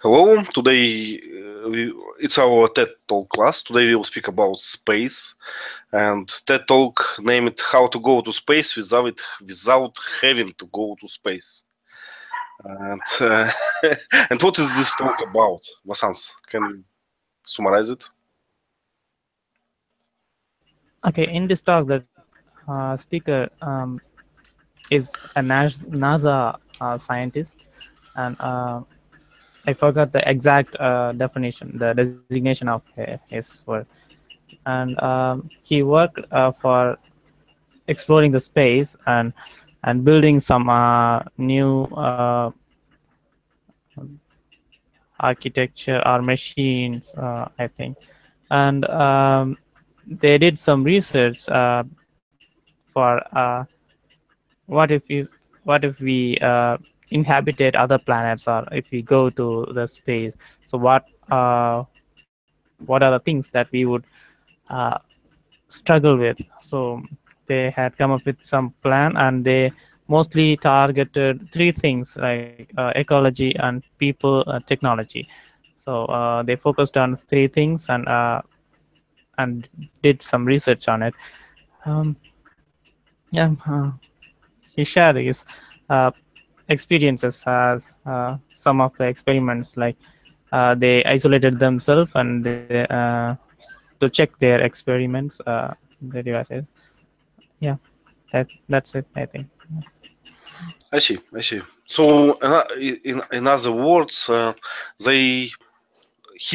Hello, today it's our TED Talk class. Today we will speak about space, and TED Talk named "How to Go to Space without having to go to space." And and what is this talk about? Vasans, can you summarize it? Okay, in this talk, the speaker is a NASA scientist, and I forgot the exact definition, the designation of his work. And he worked for exploring the space and building some new architecture or machines, I think. And they did some research for what if we inhabited other planets, or if we go to the space. So what are the things that we would uh, struggle with? So they had come up with some plan, and they mostly targeted three things, like ecology and people, technology. So they focused on three things, and did some research on it. um, yeah he shared his uh, experiences as some of the experiments, like they isolated themselves and to check their experiments, the devices. Yeah, that's it, I think. I see. I see. So, in other words, he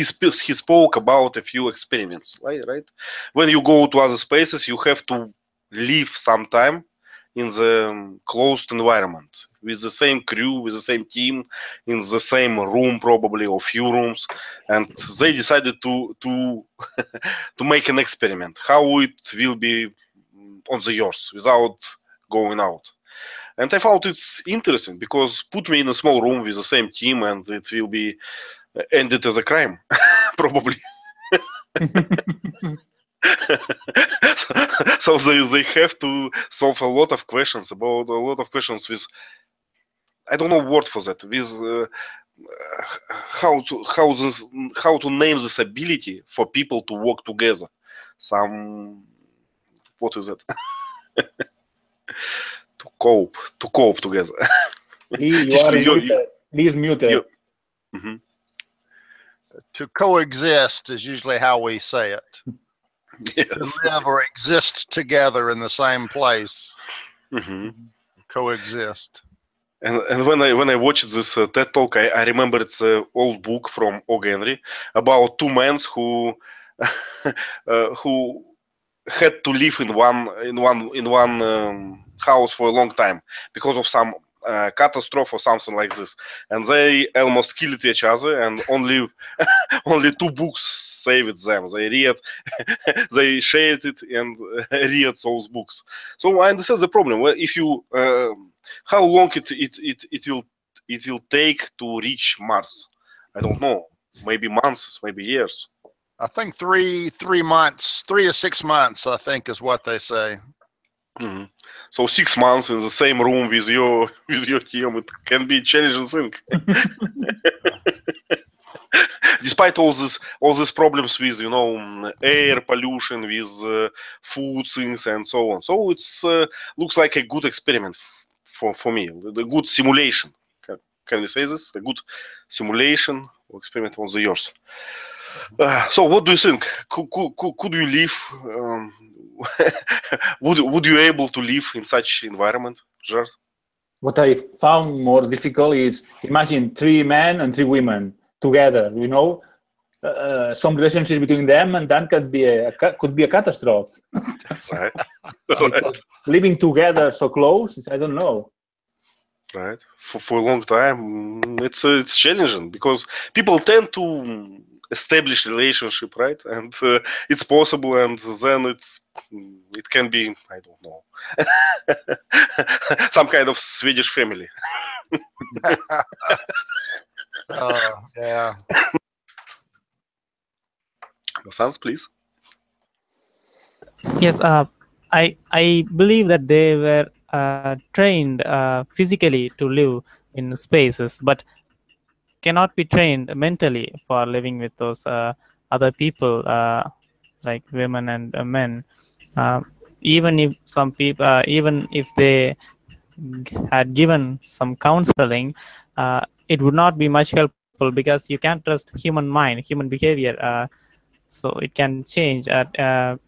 spoke about a few experiments, right? Right. When you go to other spaces, you have to live some time in the closed environment with the same crew, with the same team, in the same room, probably, or few rooms, and they decided to to make an experiment how it will be on the Earth without going out. And I found it's interesting because put me in a small room with the same team, and it will be ended as a crime, probably. So they have to solve a lot of questions with, I don't know word for that, with how to name this ability for people to work together. Some, what is it? to cope together. Lee, you are muted. Lee is muted. Mhm. To coexist is usually how we say it. Yes. To live or exist together in the same place. Mhm. Coexist. And when I watched this TED talk, I remember it's an old book from Og Henry about two men who had to live in one house for a long time because of some catastrophe or something like this, and they almost killed each other, and only two books saved them. They read, they shared it, and read those books. So I understand the problem. Well, if you how long it will take to reach Mars? I don't know. Maybe months, maybe years. I think 3 months, 3 to 6 months, I think is what they say. Mm-hmm. So 6 months in the same room with your team, it can be a challenging thing. Despite all these problems with air pollution, with food things and so on. So it's looks like a good experiment for me, a good simulation. Can we say this? A good simulation or experiment on the Earth. So what do you think? Could you live? Would you able to live in such environment, Gerard? What I found more difficult is imagine 3 men and 3 women together. Some relationship between them, and that could be a catastrophe. Right. Right. Living together so close, I don't know. Right. For a long time, it's challenging because people tend to establish relationship, right? And it's possible, and then it can be, I don't know, some kind of Swedish family. Yeah. Sans, please. Yes, I believe that they were trained physically to live in spaces, but cannot be trained mentally for living with those other people, like women and men. Even if some people, even if they had given some counseling, it would not be much helpful because you can't trust human mind, human behavior. So it can change at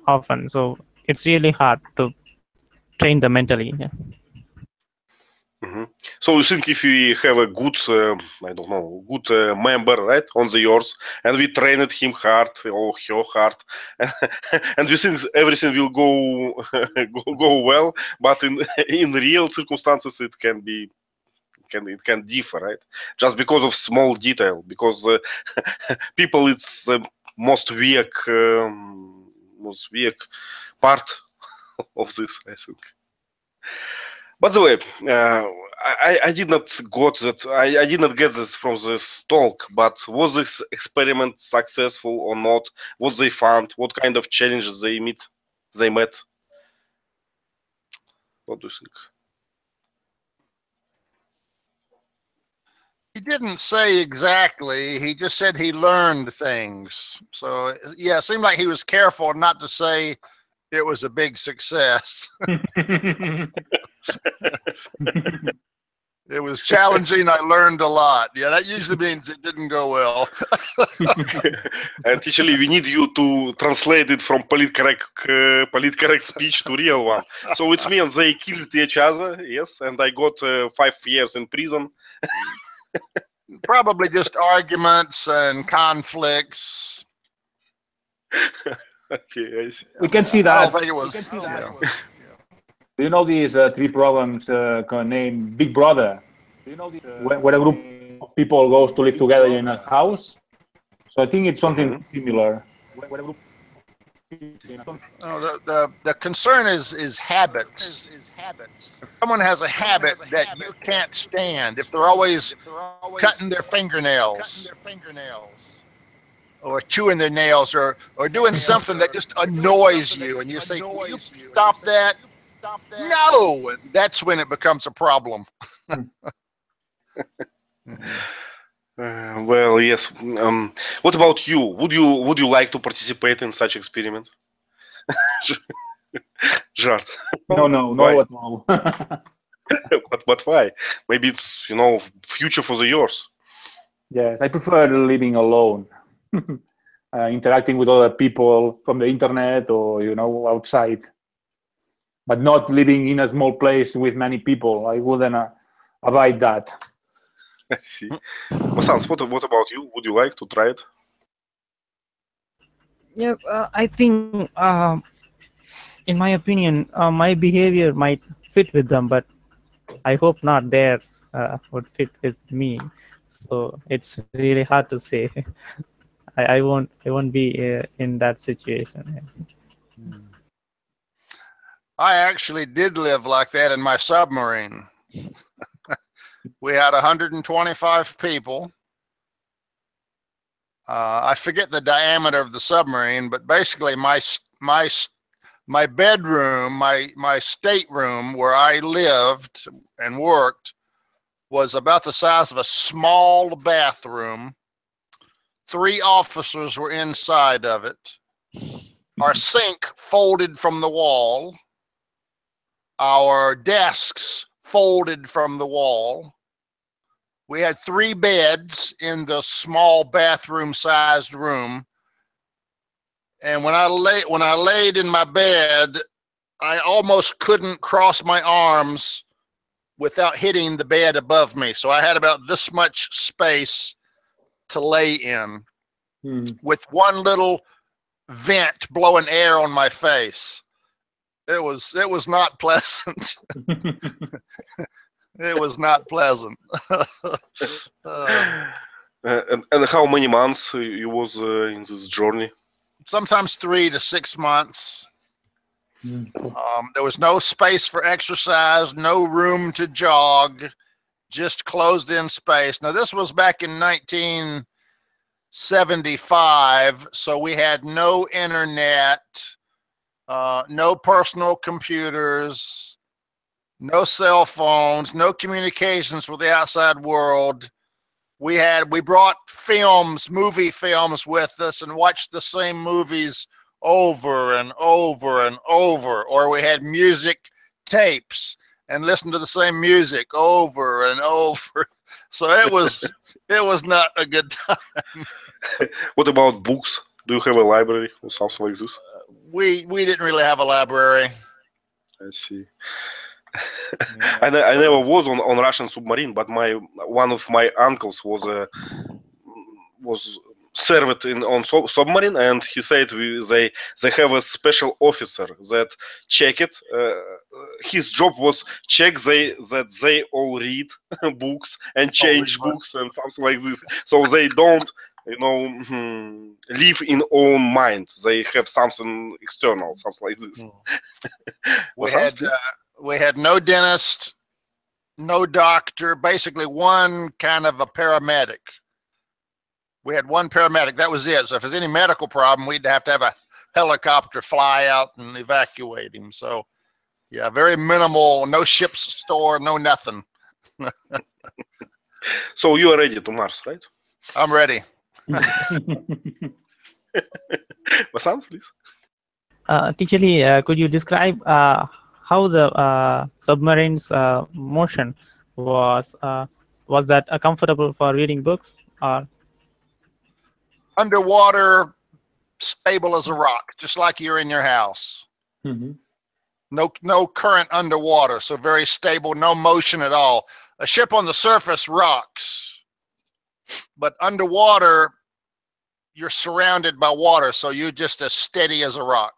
often. So it's really hard to train them mentally. Yeah. So you think if we have a good, I don't know, good member, right, on the yours, and we trained him hard or her hard, and we think everything will go well, but in real circumstances it can be it can differ, right? Just because of small detail, because people it's the most weak part of this, I think. By the way, I did not got that. I did not get this from this talk. But was this experiment successful or not? What they found? What kind of challenges they met? What do you think? He didn't say exactly. He just said he learned things. So yeah, it seemed like he was careful not to say it was a big success. It was challenging. I learned a lot. Yeah, that usually means it didn't go well. And actually, we need you to translate it from politcorrect speech to real one. So it means they killed each other, yes, and I got 5 years in prison. Probably just arguments and conflicts. Okay, I see. We can see that. I don't think it was. Do you know these 3 programs named Big Brother? Where a group of people goes to live together in a house? So I think it's something similar. The concern is habits. If someone has a habit that you can't stand, if they're always cutting their fingernails or chewing their nails or doing something that just annoys you, and you say, "Will you stop that?" No, that's when it becomes a problem. Well, yes. What about you? Would you like to participate in such experiment? Жart. No. But why? Maybe it's future for the yours. Yes, I prefer living alone, interacting with other people from the internet or outside, but not living in a small place with many people. I wouldn't abide that. I see. Masans, what about you? Would you like to try it? Yes, I think, in my opinion, my behavior might fit with them, but I hope not theirs would fit with me. So it's really hard to say. I won't be in that situation. I actually did live like that in my submarine. We had 125 people. I forget the diameter of the submarine, but basically my bedroom, my stateroom where I lived and worked was about the size of a small bathroom. 3 officers were inside of it. Our sink folded from the wall. Our desks folded from the wall. We had 3 beds in the small bathroom-sized room. And when I laid in my bed, I almost couldn't cross my arms without hitting the bed above me. So I had about this much space to lay in, with one little vent blowing air on my face. It was not pleasant. It was not pleasant. And how many months you was in this journey? Sometimes 3 to 6 months. There was no space for exercise, no room to jog, just closed in space. Now this was back in 1975, so we had no internet, no personal computers, no cell phones, no communications with the outside world. We brought movie films with us and watched the same movies over and over and over, or we had music tapes and listened to the same music over and over. So it was not a good time. What about books? Do you have a library or something like this? We didn't really have a library. I see. I never was on Russian submarine, but one of my uncles was served on submarine, and he said they have a special officer that check it. His job was check that they all read books and change books and something like this, so they don't live in own mind. They have something external, something like this. We had no dentist, no doctor, basically one kind of a paramedic. We had one paramedic, that was it. So if there's any medical problem, we'd have to have a helicopter fly out and evacuate him. So yeah, very minimal, no ship's store, no nothing. So you are ready to Mars, right? I'm ready. Vasant, please. Teacher Lee, could you describe how the submarine's motion was that comfortable for reading books, or underwater, stable as a rock, just like you're in your house. Mm-hmm. No current underwater, so very stable, no motion at all. A ship on the surface rocks, but underwater you're surrounded by water, so you're just as steady as a rock.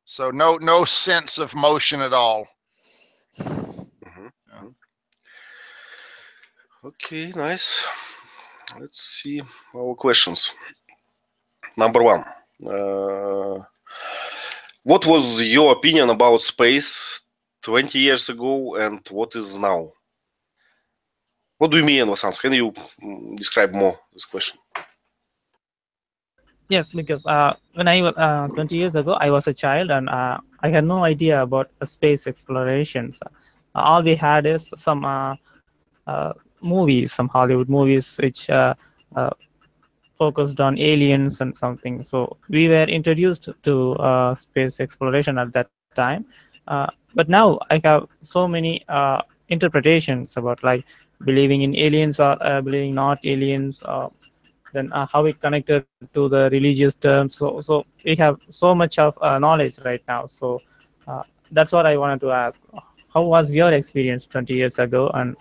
So no sense of motion at all. Mm-hmm. Yeah. Okay, nice. Let's see our questions. Number one. What was your opinion about space 20 years ago and what is now? What do you mean, Vasant? Can you describe more this question? Yes, because when I was 20 years ago, I was a child and I had no idea about space explorations. All we had is some movies, some Hollywood movies, which focused on aliens and something. So we were introduced to space exploration at that time. But now I have so many interpretations about like believing in aliens or believing not aliens. Then how it connected to the religious terms. So we have so much of knowledge right now. So that's what I wanted to ask. How was your experience 20 years ago, and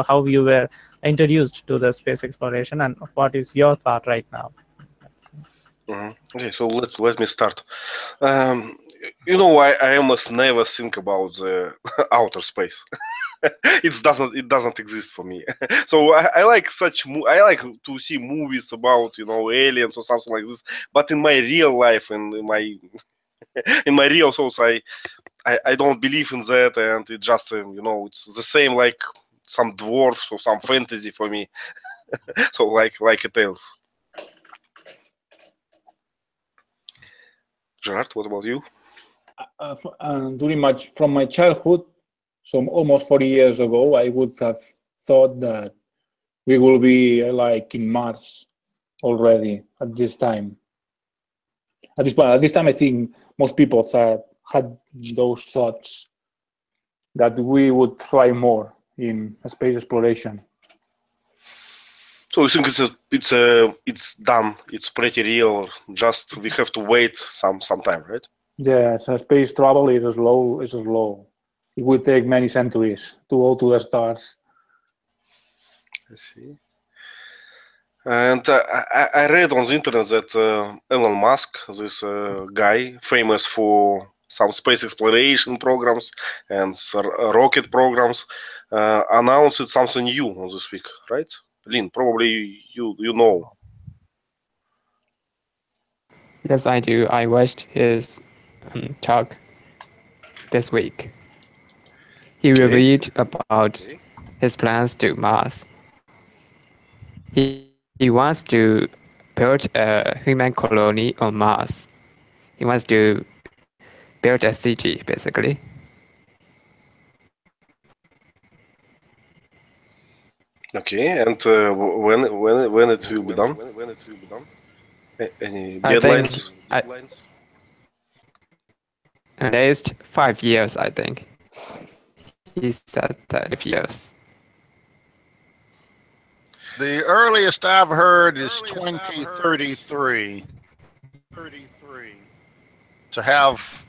how you were introduced to the space exploration, and what is your thought right now? Mm-hmm. Okay, so let me start. I almost never think about the outer space. It doesn't exist for me. So I like I like to see movies about aliens or something like this. But in my real life and in my real source, I don't believe in that, and it just it's the same like some dwarfs or some fantasy for me. So like it else. Gerard, what about you? From my childhood, so almost 40 years ago, I would have thought that we will be like in Mars already at this time. At this time, I think most people had those thoughts that we would try more in space exploration. So you think it's done? It's pretty real. Just we have to wait some time, right? Yeah, so space travel is slow. It will take many centuries to go to the stars. I see. And I read on the internet that Elon Musk, this guy famous for some space exploration programs and rocket programs, announced something new on this week, right? Lynn, probably you know. Yes, I do. I watched his talk this week. He revealed about his plans to Mars. He wants to build a human colony on Mars. He wants to build a city, basically. Okay, and when it will be done? Any I think deadlines? at least 5 years, I think. He said 5 years. The earliest I've heard is 2033 to have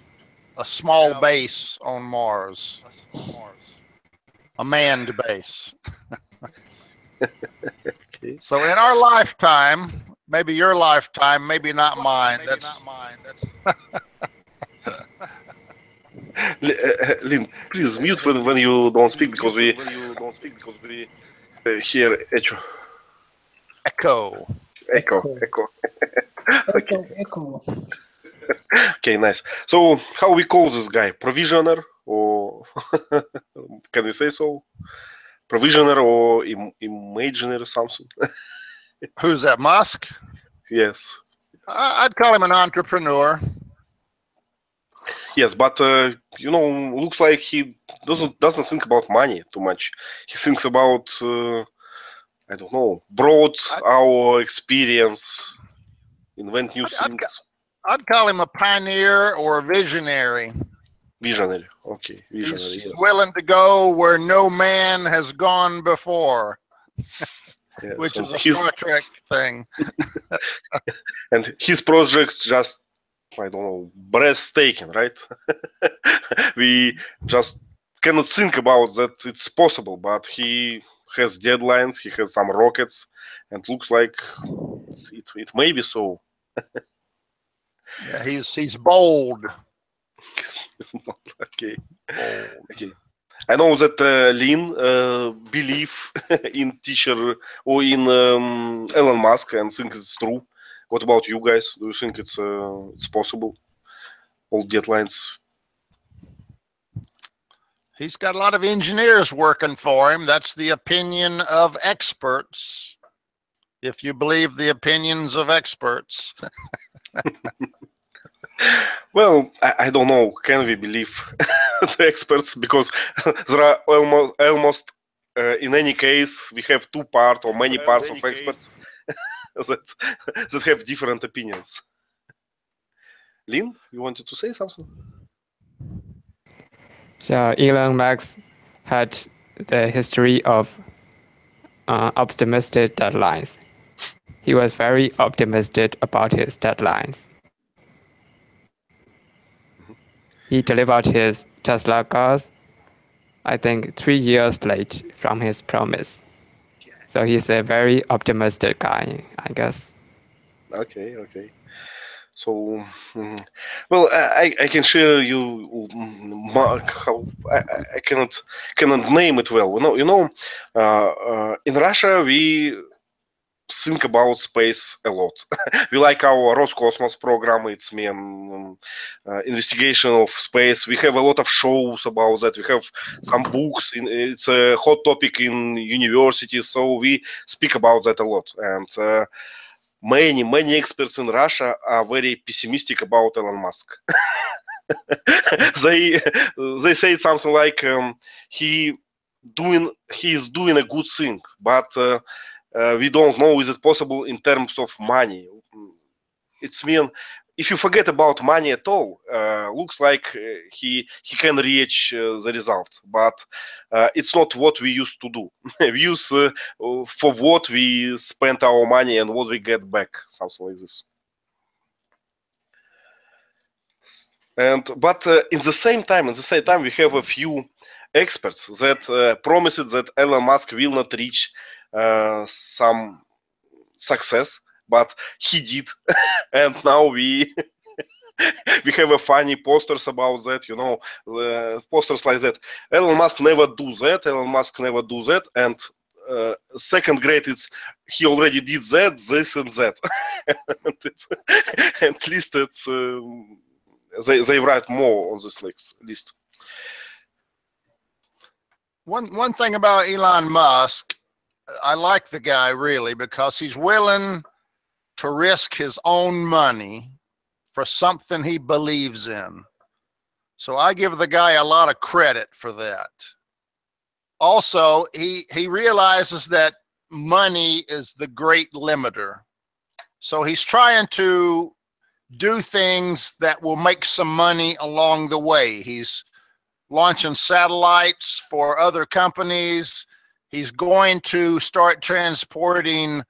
a small base on Mars, a manned base. Okay. So in our lifetime, maybe your lifetime, maybe not mine. Lynn, please mute when you don't speak because we hear Echo. echo. Echo. Okay, nice. So how we call this guy? Provisioner or can we say so? Provisioner or imaginary something? Who's that, Musk? Yes. I'd call him an entrepreneur. Yes, but looks like he doesn't think about money too much. He thinks about I don't know, broad our experience, invent new things. I'd call him a pioneer or a visionary. Visionary, okay, visionary. He's willing to go where no man has gone before, yes. Which and is a Star Trek thing. And his projects just, I don't know, breathtaking, right? We just cannot think about that it's possible, but he has deadlines, he has some rockets, and looks like it may be so. Yeah, he's bold. Okay. Okay. I know that Lynn believe in teacher or in Elon Musk and think it's true. What about you guys? Do you think it's possible? All deadlines. He's got a lot of engineers working for him. That's the opinion of experts. If you believe the opinions of experts. Well, I don't know. Can we believe the experts? Because there are almost in any case, we have two parts or many parts of experts that have different opinions. Lynn, you wanted to say something? Yeah, Elon Musk had the history of optimistic deadlines. He was very optimistic about his deadlines. He delivered his Tesla cars, I think, 3 years late from his promise. So he's a very optimistic guy, I guess. Okay. So, well, I can share you, Mark. How I cannot name it well. In Russia we think about space a lot. We like our Roscosmos program. It's investigation of space. We have a lot of shows about that. We have some books. It's a hot topic in universities, so we speak about that a lot. And many experts in Russia are very pessimistic about Elon Musk. They say something like he is doing a good thing, but we don't know is it possible in terms of money. It's mean if you forget about money at all, looks like he can reach the result, but it's not what we used to do. We use for what we spent our money and what we get back, something like this. But in the same time, we have a few experts that promised that Elon Musk will not reach some success, but he did, and now we have a funny posters about that. Posters like that. Elon Musk never do that. Elon Musk never do that, and second grade it's he already did that, this and that. And at least it's they write more on this list. One thing about Elon Musk, I like the guy really because he's willing to risk his own money for something he believes in. So I give the guy a lot of credit for that. also he realizes that money is the great limiter. So he's trying to do things that will make some money along the way. He's launching satellites for other companies. He's going to start transporting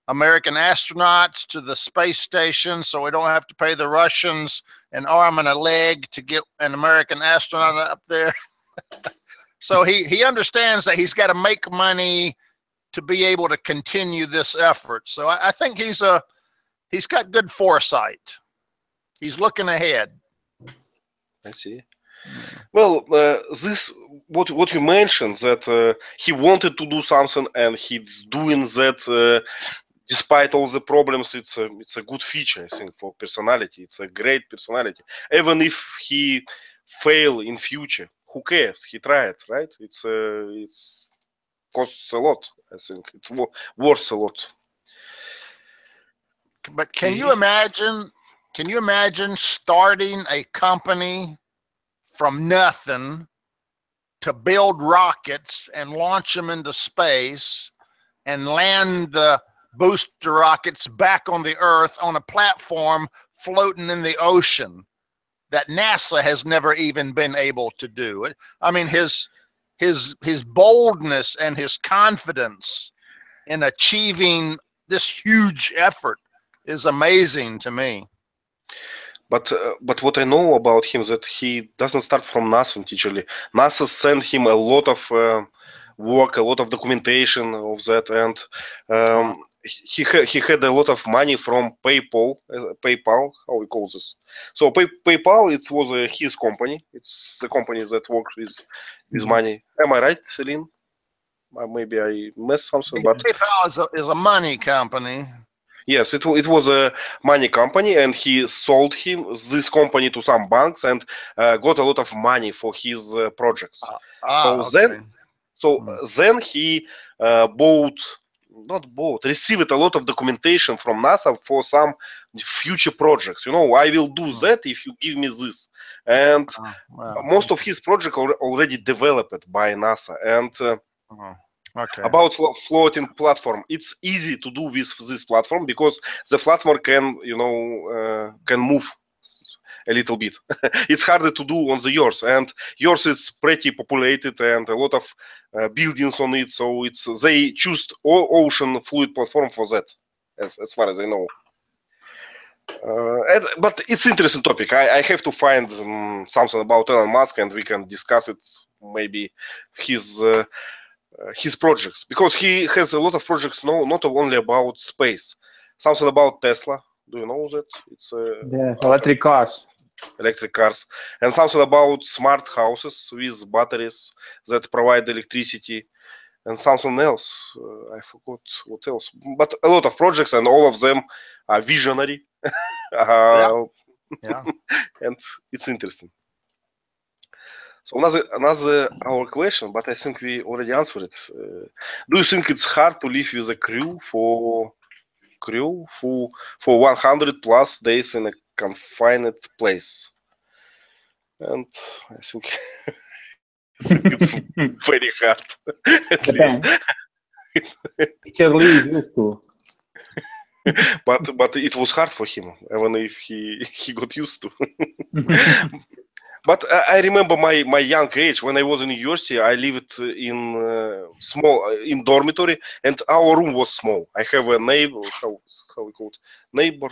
American astronauts to the space station so we don't have to pay the Russians an arm and a leg to get an American astronaut up there. So he understands that he's got to make money to be able to continue this effort. So I think he's got good foresight. He's looking ahead. I see. Well, this what you mentioned, that he wanted to do something and he's doing that despite all the problems. It's a good feature, I think, for personality. It's a great personality. Even if he fail in future, who cares? He tried, right? It's costs a lot. I think it's worth a lot. But can you imagine? Can you imagine starting a company from nothing to build rockets and launch them into space and land the booster rockets back on the Earth on a platform floating in the ocean that NASA has never even been able to do? I mean, his boldness and his confidence in achieving this huge effort is amazing to me. But what I know about him is that he doesn't start from nothing. Actually, NASA sent him a lot of work, a lot of documentation of that, and he had a lot of money from PayPal. How we call this? So PayPal, it was his company. It's the company that works with money. Am I right, Celine? Maybe I missed something, but PayPal is a money company. Yes, it was a money company, and he sold this company to some banks and got a lot of money for his projects. Then he received a lot of documentation from NASA for some future projects. I will do that if you give me this. And most of his projects are already developed by NASA. And about floating platform, it's easy to do with this platform because the platform can move a little bit. It's harder to do on the yours, and yours is pretty populated and a lot of buildings on it. So they choose ocean fluid platform for that, as far as I know. But it's interesting topic. I have to find something about Elon Musk, and we can discuss it. Maybe his projects, because he has a lot of projects, not only about space. Something about Tesla. Do you know that? It's yes, electric cars, and something about smart houses with batteries that provide electricity, and something else. I forgot what else. But a lot of projects, and all of them are visionary. Yeah. And it's interesting. So another our question, but I think we already answered it. Do you think it's hard to live with a crew for 100 plus days in a confined place? And I think, it's very hard. At least. Charlie is used to. But it was hard for him, even if he got used to. But I remember my young age when I was in university. I lived in dormitory, and our room was small. I have a neighbor. How we call it? Neighbor.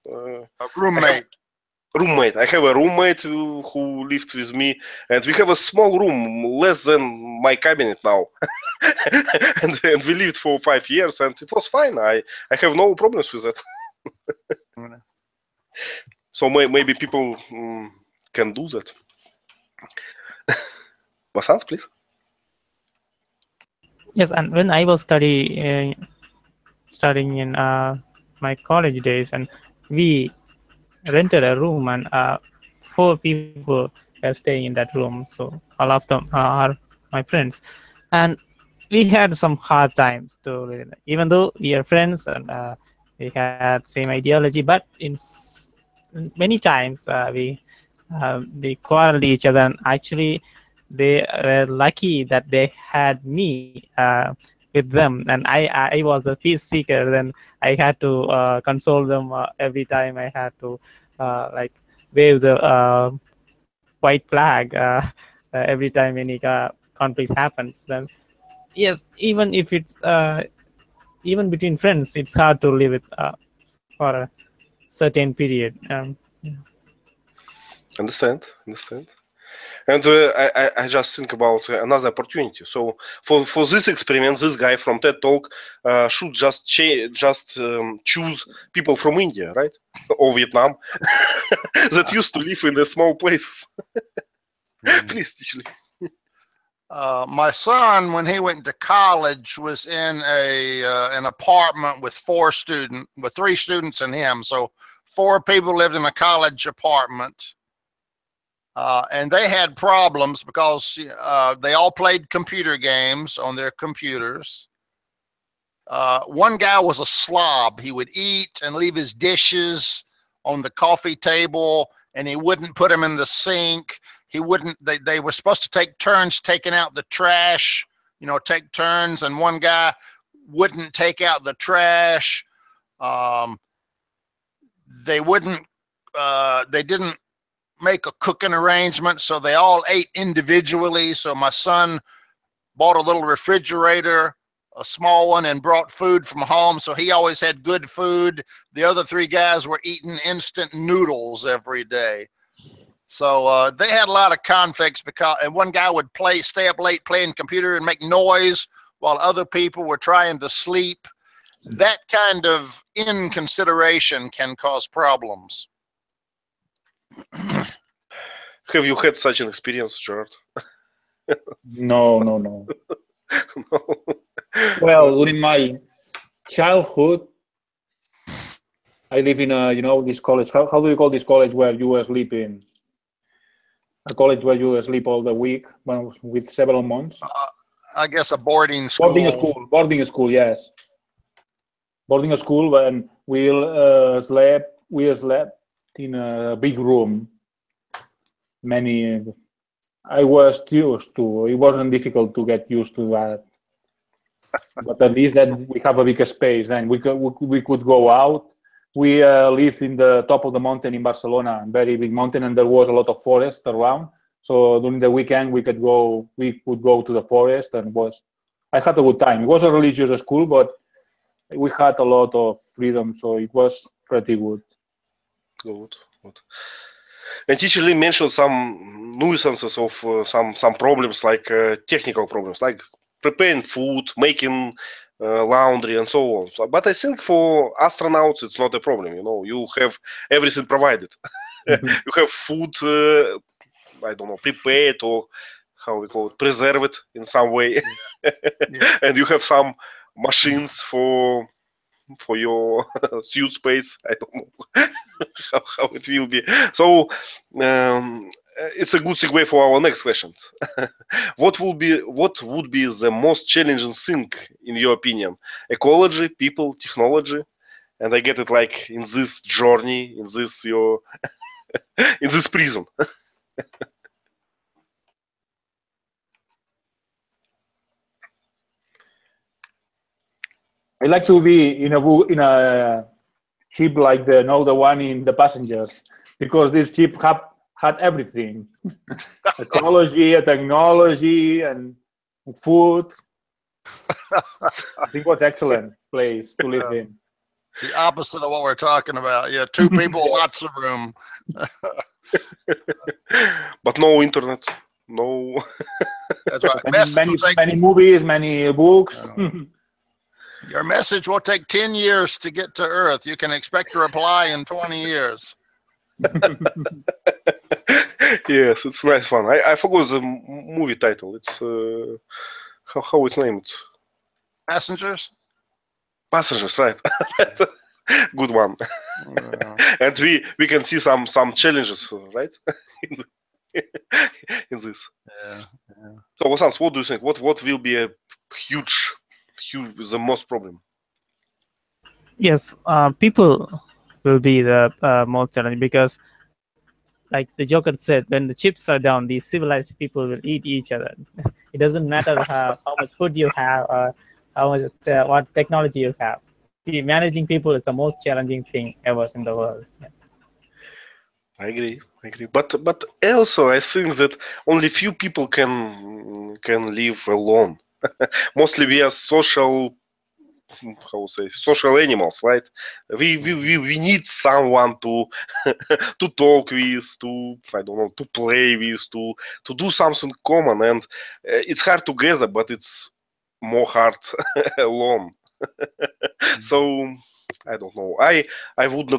A roommate. Roommate. I have a roommate who lived with me, and we have a small room, less than my cabinet now. and we lived for 5 years, and it was fine. I have no problems with that. So maybe people can do that. Vasant, please. Yes, and when I was studying in my college days, and we rented a room, and 4 people were staying in that room. So all of them are my friends, and we had some hard times too. Even though we are friends and we had same ideology, but in many times we quarreled each other. And actually, they were lucky that they had me with them, and I was a peace seeker. Then I had to console them every time. I had to like wave the white flag every time any conflict happens. Then yes, even if it's even between friends, it's hard to live it for a certain period. Understand. And I just think about another opportunity. So for this experiment, this guy from TED Talk should just choose people from India, right, or Vietnam, that used to live in the small places. Please, teach me. My son, when he went to college, was in an apartment with 3 students and him. So 4 people lived in a college apartment. And they had problems because they all played computer games on their computers. One guy was a slob. He would eat and leave his dishes on the coffee table, and he wouldn't put them in the sink. He wouldn't. They were supposed to take turns taking out the trash, take turns, and one guy wouldn't take out the trash. They didn't make a cooking arrangement, so they all ate individually. So my son bought a little refrigerator, a small one, and brought food from home, so he always had good food. The other 3 guys were eating instant noodles every day. So they had a lot of conflicts and one guy would stay up late playing computer and make noise while other people were trying to sleep. That kind of inconsideration can cause problems. Have you had such an experience, Gerard? No. No. Well, in my childhood, I live in this college. How do you call this college where you sleep in? A college where you sleep all the week, with several months. I guess a boarding school. Boarding school, yes. Boarding school, when we slept in a big room. I was used to. It wasn't difficult to get used to that. But at least that we have a bigger space, and we could go out. We lived in the top of the mountain in Barcelona, a very big mountain, and there was a lot of forest around. So during the weekend, we could go to the forest, and I had a good time. It was a religious school, but we had a lot of freedom, so it was pretty good. Good. And teacher Lee mentioned some nuisances of some problems, like technical problems, like preparing food, making laundry, and so on. But I think for astronauts, it's not a problem. You have everything provided. You have food, I don't know, prepared, or how we call it, preserved in some way. Yeah. And you have some machines for your suit space. I don't know how it will be. So it's a good segue for our next questions. What would be the most challenging thing in your opinion? Ecology, people, technology? And I get it, like in this journey, in this in this prison. I like to be in a ship like the one in The Passengers, because this ship had everything: ecology, technology, and food. I think it was an excellent place to live in. The opposite of what we're talking about. Yeah, 2 people, lots of room. But no internet, no. That's right. Many movies, many books. Your message will take 10 years to get to Earth. You can expect a reply in 20 years. Yes, it's a nice one. I forgot the movie title. It's how it's named. Passengers? Passengers, right? Good one. And we can see some challenges, right? in this. Yeah. So, Vasants, what do you think? What will be a huge, the most problem? Yes, people will be the most challenging, because like the Joker said, when the chips are down, these civilized people will eat each other. It doesn't matter how much food you have or how much what technology you have. See, managing people is the most challenging thing ever in the world. Yeah. I agree. But also I think that only few people can live alone. Mostly we are social, how to say, social animals, right? We need someone to to talk with, to, I don't know, to play with, to do something common, and it's hard together, but it's more hard alone. So I don't know. I would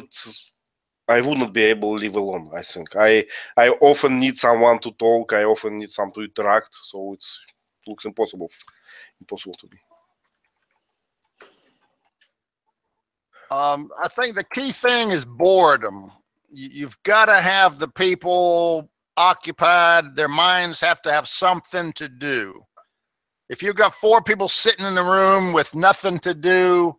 not be able to live alone. I think I often need someone to talk. I often need someone to interact. So it looks impossible to be. I think the key thing is boredom. You've got to have the people occupied. Their minds have to have something to do. If you've got 4 people sitting in the room with nothing to do,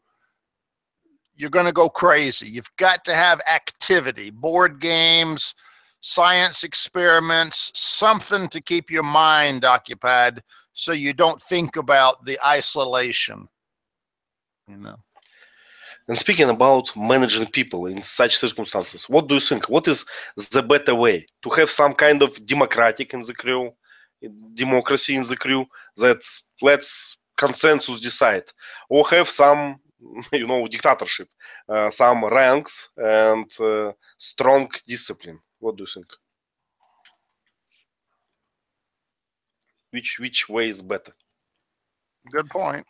you're going to go crazy. You've got to have activity, board games, science experiments, something to keep your mind occupied so you don't think about the isolation, you know. And speaking about managing people in such circumstances, what do you think? What is the better way? To have some kind of democracy in the crew that lets consensus decide, or have some, dictatorship, some ranks and strong discipline? What do you think? Which way is better? Good point.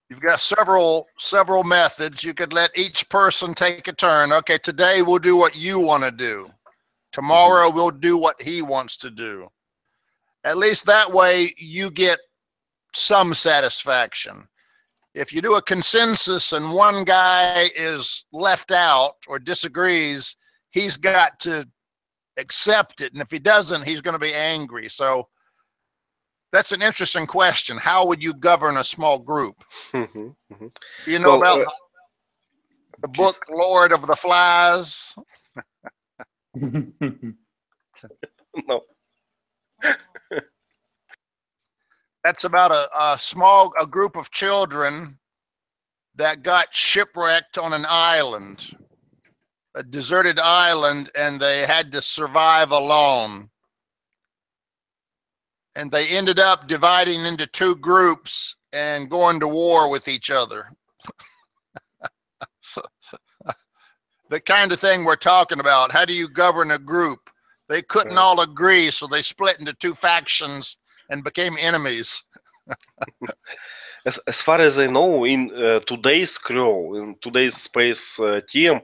You've got several methods. You could let each person take a turn. Okay, today we'll do what you want to do. Tomorrow we'll do what he wants to do. At least that way you get some satisfaction. If you do a consensus and one guy is left out or disagrees, he's got to accept it. And if he doesn't, he's going to be angry. So that's an interesting question. How would you govern a small group? You know about the book Lord of the Flies? No. That's about a group of children that got shipwrecked on an island, a deserted island, and they had to survive alone. And they ended up dividing into 2 groups and going to war with each other. The kind of thing we're talking about. How do you govern a group? They couldn't all agree, so they split into 2 factions and became enemies. As far as I know, in today's crew, in today's space team,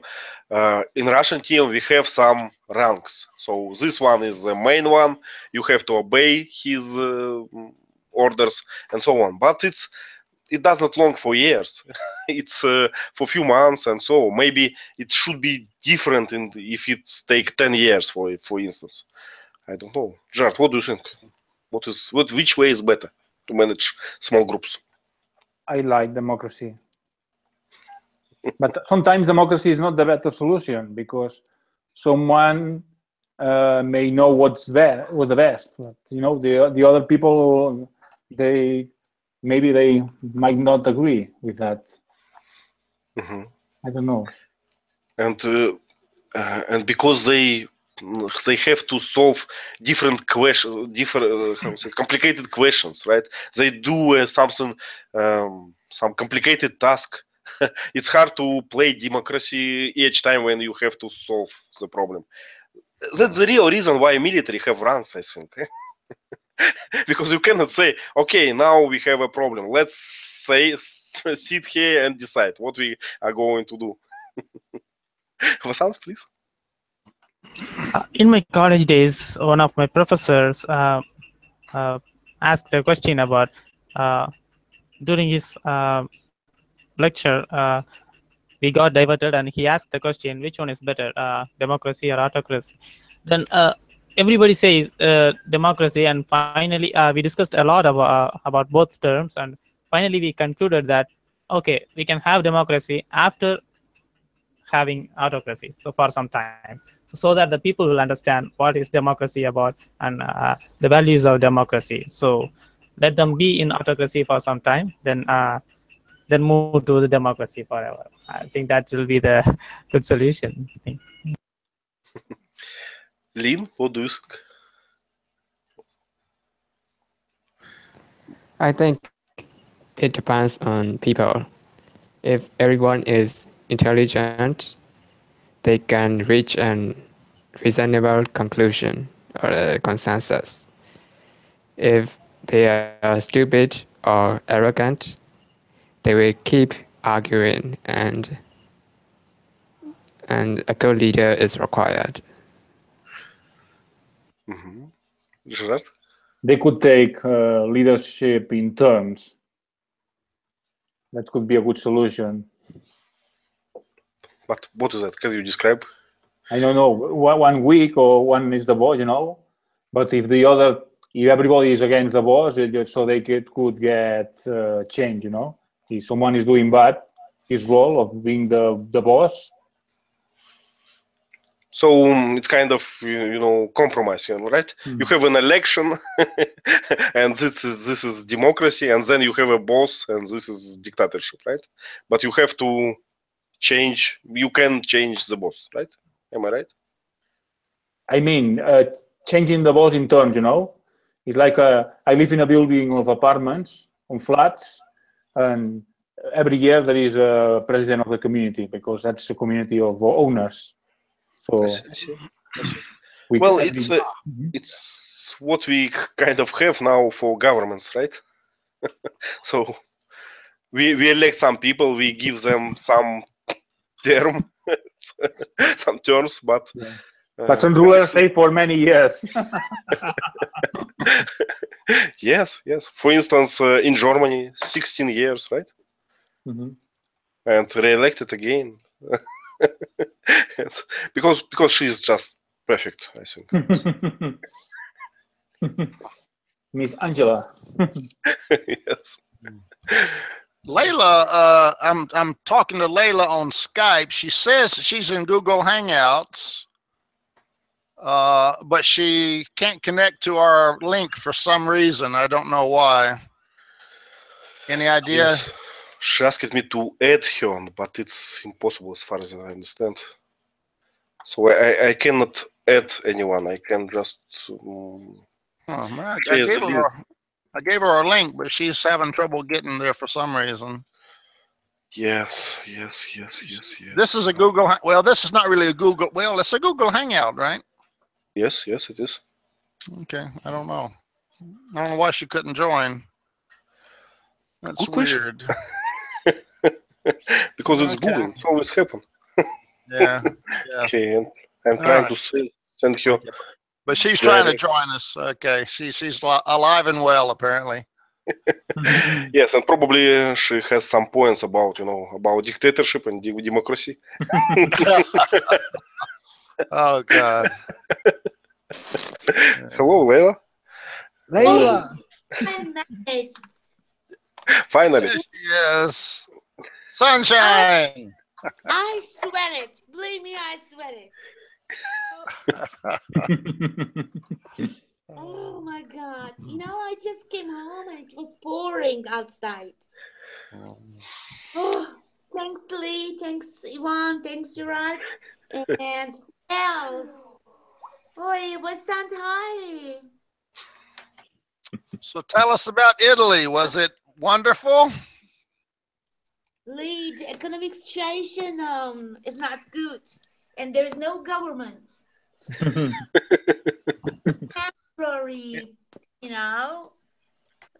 in Russian team, we have some ranks. So this one is the main one. You have to obey his orders and so on. But it does not long for years. It's for a few months, and so maybe it should be different if it take 10 years, for instance. I don't know. Gerard, what do you think? Which way is better to manage small groups? I like democracy. But sometimes democracy is not the better solution because someone may know what's the best. But, the other people, they might not agree with that. I don't know. And because they have to solve different questions, complicated questions, right? They do something, some complicated task. It's hard to play democracy each time when you have to solve the problem. That's the real reason why military have ranks, I think. Because you cannot say, okay, now we have a problem. Let's sit here and decide what we are going to do. Vasant, please. In my college days, one of my professors asked a question about during his lecture. We got diverted, and he asked the question, which one is better, democracy or autocracy? Then everybody says democracy, and finally we discussed a lot about both terms, and finally we concluded that okay, we can have democracy after having autocracy so for some time, so that the people will understand what is democracy about and the values of democracy. So let them be in autocracy for some time, then move to the democracy forever. I think that will be the good solution. I think. Lin, what do you think? I think it depends on people. If everyone is intelligent, they can reach an reasonable conclusion or a consensus. If they are stupid or arrogant, they will keep arguing, and a good leader is required. Gerard? They could take leadership in turns. That could be a good solution. But what is that? Can you describe? I don't know, 1 week or one is the boss, But if everybody is against the boss, so they could get change, If someone is doing bad, his role of being the boss. So it's kind of compromise, right? You have an election, and this is democracy, and then you have a boss, and this is dictatorship, right? But you have to change. You can change the boss, right? Am I right? I mean, changing the boss in terms, It's like I live in a building of apartments, on flats, and every year there is a president of the community because that's a community of owners. So I see. Well, it's what we kind of have now for governments, right? So we elect some people, we give them some term, some terms, but some rulers stay for many years. Yes. For instance, in Germany, 16 years, right? And re-elected again. because she's just perfect, I think. Miss Angela. Yes. Layla, I'm talking to Layla on Skype. She says she's in Google Hangouts, but she can't connect to our link for some reason. I don't know why. Any idea? Yes. She asked me to add her, but it's impossible as far as I understand. So I cannot add anyone. I can just. I gave her a link, but she's having trouble getting there for some reason. Yes. This is a Google. Well, this is not really a Google. Well, it's a Google Hangout, right? Yes, it is. Okay, I don't know. I don't know why she couldn't join. That's weird. Because it's Google. It always happens. Yeah. Okay, and I'm trying to send her. But she's trying to join us. Okay, she's alive and well, apparently. Yes, and probably she has some points about about dictatorship and democracy. Oh God. Hello, Layla. Layla. I managed. Finally. Yes. Sunshine. I sweat it. Believe me, I sweat it. Oh my God. I just came home and it was pouring outside. Oh, thanks, Lee. Thanks, Ivan. Thanks, Gerard. And else. Oh, it was Santari. So tell us about Italy. Was it wonderful? Lee, the economic situation is not good. And there's no government. Temporary,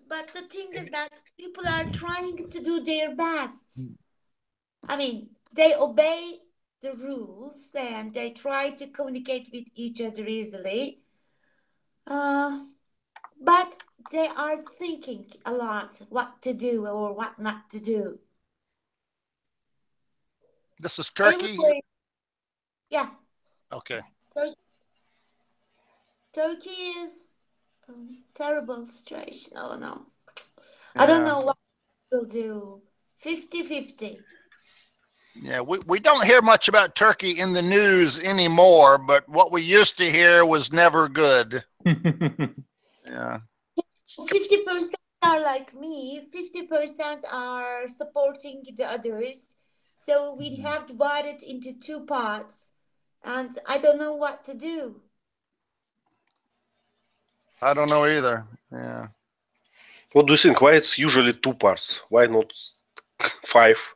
But the thing is that people are trying to do their best. I mean, they obey the rules and they try to communicate with each other easily. But they are thinking a lot what to do or what not to do. This is Turkey? Yeah. Okay. Turkey is a terrible situation. Oh, no. Yeah. I don't know what we'll do. 50-50. Yeah, we don't hear much about Turkey in the news anymore, but what we used to hear was never good. Yeah. 50% are like me, 50% are supporting the others. So we have divided into two parts, and I don't know what to do. I don't know either. Yeah. What do you think? Why it's usually two parts? Why not 5?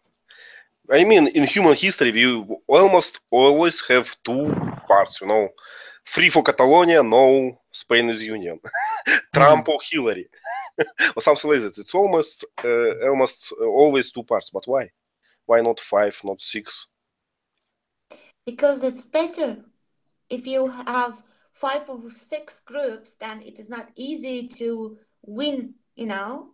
I mean, in human history, we almost always have two parts, you know. Free for Catalonia, no, Spain is union. Trump or Hillary. Or something like that. It's almost always two parts. But why? Why not 5, not 6? Because it's better. If you have 5 or 6 groups, then it is not easy to win, you know.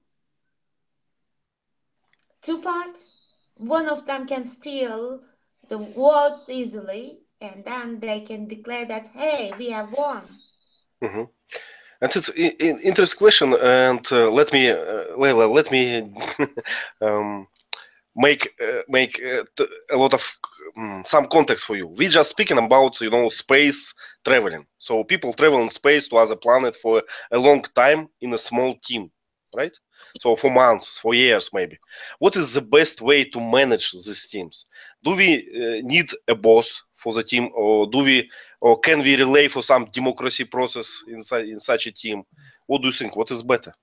2 parts, one of them can steal the votes easily, and then they can declare that, hey, we have won. Mm-hmm. And it's an interesting question. And let me, Leila, let me make a lot of some context for you. We just speaking about, you know, space traveling. So people travel in space to other planet for a long time in a small team, right? So for months, for years, maybe. What is the best way to manage these teams? Do we need a boss for the team, or can we rely for some democracy process in such a team? What do you think? What is better?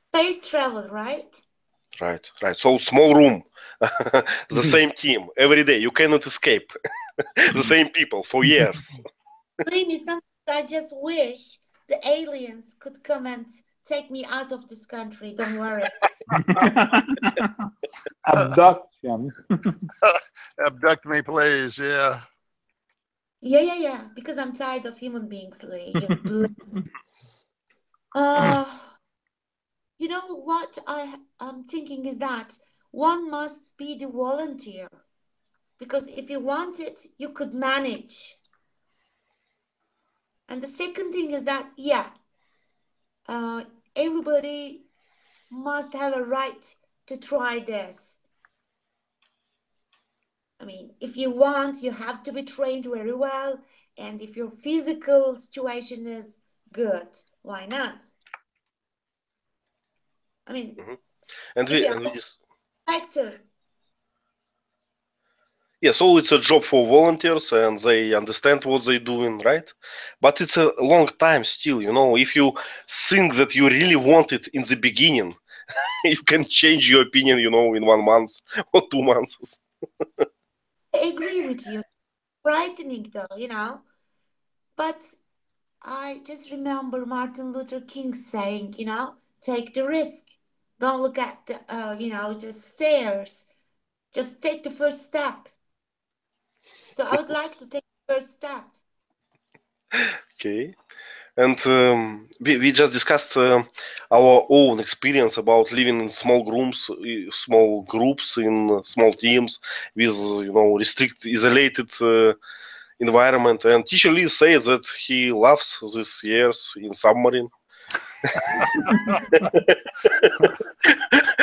Space travel, right? Right. So small room, the same team every day. You cannot escape. The same people for years. Believe me, sometimes I just wish the aliens could come and take me out of this country. Don't worry. Abduction. Abduct me, please. Yeah. Yeah. Because I'm tired of human beings, Lee. You know what I'm thinking is that one must be the volunteer. Because if you want it, you could manage. And the second thing is that, everybody must have a right to try this. I mean, if you want, you have to be trained very well. And if your physical situation is good, why not? I mean, and if we you're just actor, yeah, so it's a job for volunteers and they understand what they're doing, right? But it's a long time still, you know. If you think that you really want it in the beginning, you can change your opinion, you know, in 1 month or 2 months. I agree with you. Frightening though, you know. But I just remember Martin Luther King saying, you know, take the risk. Don't look at the, just stairs. Just take the first step. So I would like to take the first step. Okay. And we just discussed our own experience about living in small groups in small teams with, you know, isolated environment. And teacher Lee says that he loves these years in submarine.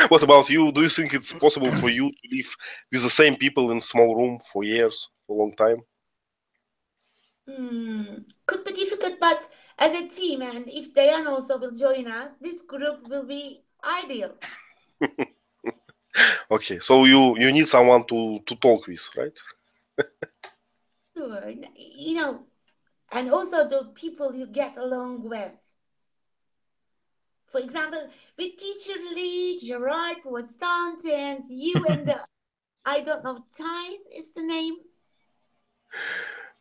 What about you? Do you think it's possible for you to live with the same people in small room for years, for a long time? Could be difficult, but as a team, and if Dayan also will join us, this group will be ideal. Okay, so you need someone to talk with, right? Sure. You know, and also the people you get along with. For example, with teacher Lee, Gerard was and you and the, I don't know, Tyne is the name.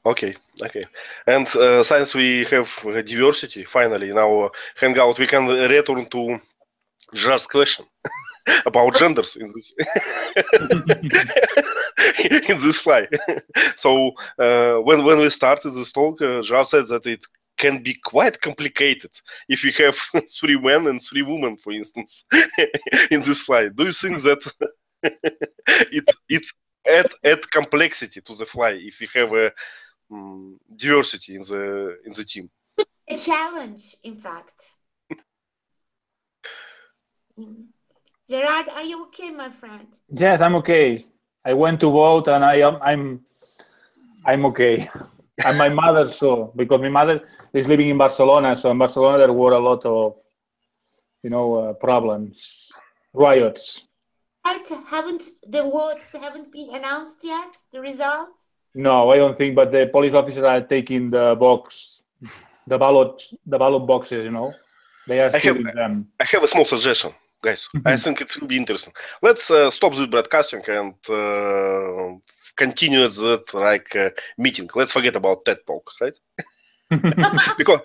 Okay. And since we have diversity, finally, in our hangout, we can return to Gerard's question about genders in this in this fly. So when we started this talk, Gerard said that it can be quite complicated if you have 3 men and 3 women, for instance, in this fly. Do you think that it add complexity to the fly if you have a diversity in the team? A challenge, in fact. Gerard, are you okay, my friend? Yes, I'm okay. I went to vote and I'm okay. And my mother, so, because my mother is living in Barcelona, so in Barcelona there were a lot of, problems, riots. The votes haven't been announced yet, the result? No, I don't think, but the police officers are taking the ballot boxes, they are stealing them. I have a small suggestion, guys. I think it will be interesting. Let's stop this broadcasting and continue that meeting. Let's forget about TED Talk, right? because